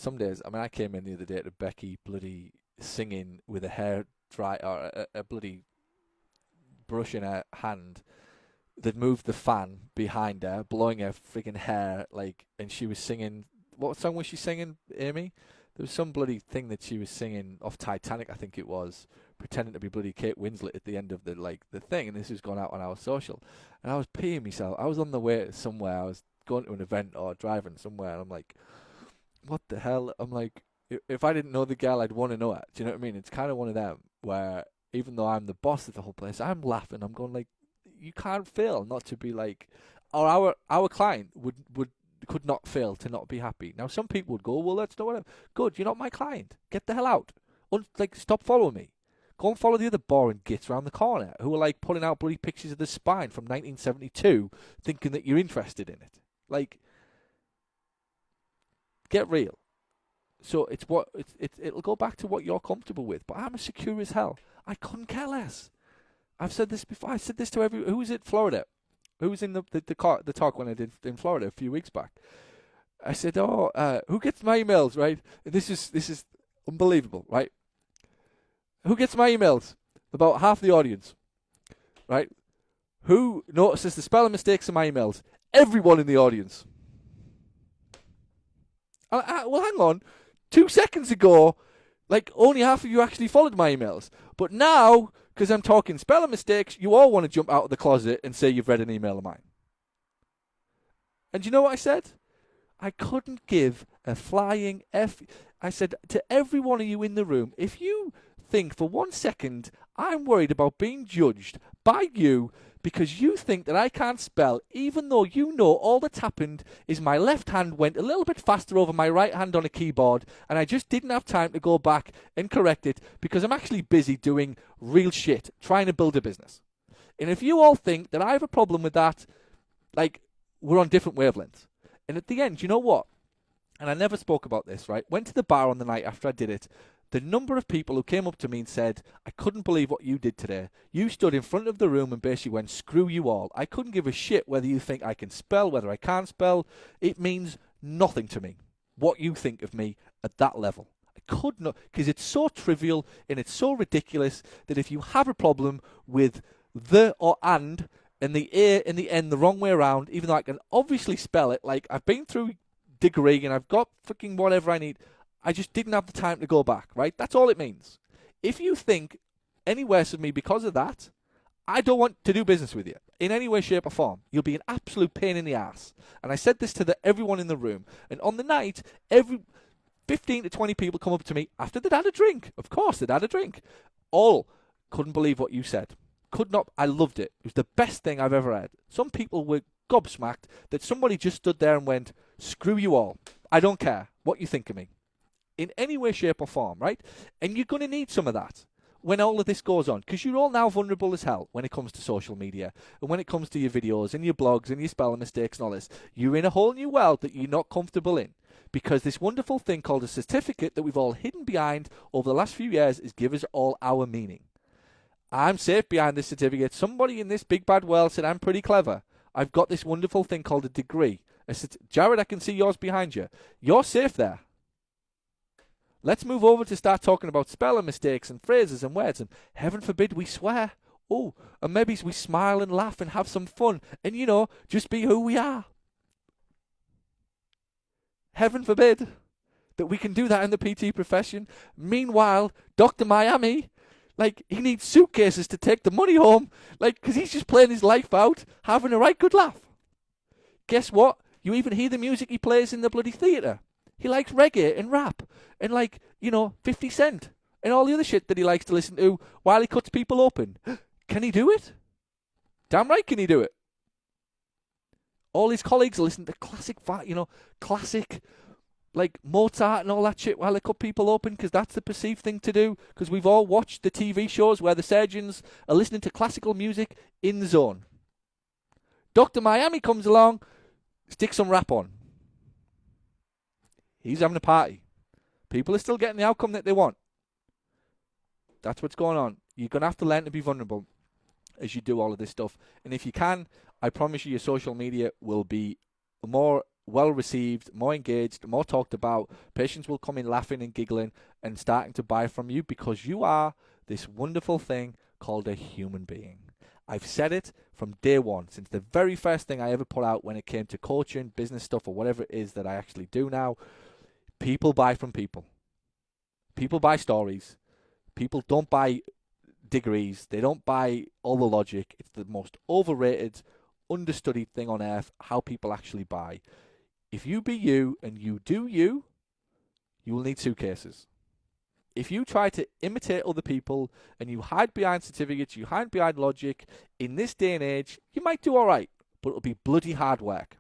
some days, I mean, I came in the other day to Becky bloody singing with a hair dry or a bloody brush in her hand. They'd moved the fan behind her, blowing her friggin' hair, like, and she was singing. What song was she singing, Amy? There was some bloody thing that she was singing off Titanic, I think it was, pretending to be bloody Kate Winslet at the end of the thing, and this was going out on our social, and I was peeing myself. I was on the way somewhere. I was going to an event or driving somewhere, and I'm like, what the hell? I'm like, if I didn't know the girl, I'd want to know her. Do you know what I mean? It's kind of one of them where even though I'm the boss of the whole place, I'm laughing. I'm going like, you can't fail not to be like, or our client could not fail to not be happy. Now some people would go, well, that's not whatever. Good, you're not my client. Get the hell out. Like, stop following me. Go and follow the other boring gits around the corner who are like pulling out bloody pictures of the spine from 1972, thinking that you're interested in it. Like, get real. So it'll go back to what you're comfortable with. But I'm as secure as hell. I couldn't care less. I've said this before. I said this to who was in Florida? Who was in the talk when I did in Florida a few weeks back? I said, who gets my emails, right? This is unbelievable, right? Who gets my emails? About half the audience, right? Who notices the spelling mistakes in my emails? Everyone in the audience. Well, hang on. 2 seconds ago, like, only half of you actually followed my emails. But now, because I'm talking spelling mistakes, you all want to jump out of the closet and say you've read an email of mine. And you know what I said? I couldn't give a flying F. I said to every one of you in the room, if you think for 1 second I'm worried about being judged by you because you think that I can't spell, even though you know all that's happened is my left hand went a little bit faster over my right hand on a keyboard and I just didn't have time to go back and correct it because I'm actually busy doing real shit, trying to build a business. And if you all think that I have a problem with that, like, we're on different wavelengths. And at the end, you know what? And I never spoke about this, right? Went to the bar on the night after I did it. The number of people who came up to me and said, I couldn't believe what you did today. You stood in front of the room and basically went, screw you all. I couldn't give a shit whether you think I can spell, whether I can't spell. It means nothing to me what you think of me at that level. I could not, because it's so trivial and it's so ridiculous that if you have a problem with the or and the A and the N the wrong way around, even though I can obviously spell it, like I've been through degree and I've got fucking whatever I need, I just didn't have the time to go back, right? That's all it means. If you think any worse of me because of that, I don't want to do business with you in any way, shape or form. You'll be an absolute pain in the ass. And I said this to everyone in the room. And on the night, every 15 to 20 people come up to me after they'd had a drink. Of course, they'd had a drink. All couldn't believe what you said. Could not. I loved it. It was the best thing I've ever had. Some people were gobsmacked that somebody just stood there and went, screw you all. I don't care what you think of me. In any way, shape or form, right? And you're going to need some of that when all of this goes on, because you're all now vulnerable as hell when it comes to social media and when it comes to your videos and your blogs and your spelling mistakes and all this. You're in a whole new world that you're not comfortable in, because this wonderful thing called a certificate that we've all hidden behind over the last few years is give us all our meaning. I'm safe behind this certificate. Somebody in this big bad world said I'm pretty clever. I've got this wonderful thing called a degree. Jared, I can see yours behind you. You're safe there. Let's move over to start talking about spelling mistakes and phrases and words, and heaven forbid we swear. Oh, and maybe we smile and laugh and have some fun and, you know, just be who we are. Heaven forbid that we can do that in the PT profession. Meanwhile, Dr. Miami, like, he needs suitcases to take the money home, like, because he's just playing his life out, having a right good laugh. Guess what? You even hear the music he plays in the bloody theatre. He likes reggae and rap and, like, you know, 50 Cent and all the other shit that he likes to listen to while he cuts people open. Can he do it? Damn right can he do it. All his colleagues are listening to classic, like Mozart and all that shit while they cut people open, because that's the perceived thing to do, because we've all watched the TV shows where the surgeons are listening to classical music in the zone. Dr. Miami comes along, sticks some rap on. He's having a party. People are still getting the outcome that they want. That's what's going on. You're going to have to learn to be vulnerable as you do all of this stuff. And if you can, I promise you your social media will be more well received, more engaged, more talked about. Patients will come in laughing and giggling and starting to buy from you because you are this wonderful thing called a human being. I've said it from day one, since the very first thing I ever put out when it came to coaching, business stuff, or whatever it is that I actually do now. People buy from people. People buy stories. People don't buy degrees. They don't buy all the logic. It's the most overrated, understudied thing on earth, how people actually buy. If you be you and you do you, you will need suitcases. If you try to imitate other people and you hide behind certificates, you hide behind logic, in this day and age, you might do all right, but it'll be bloody hard work.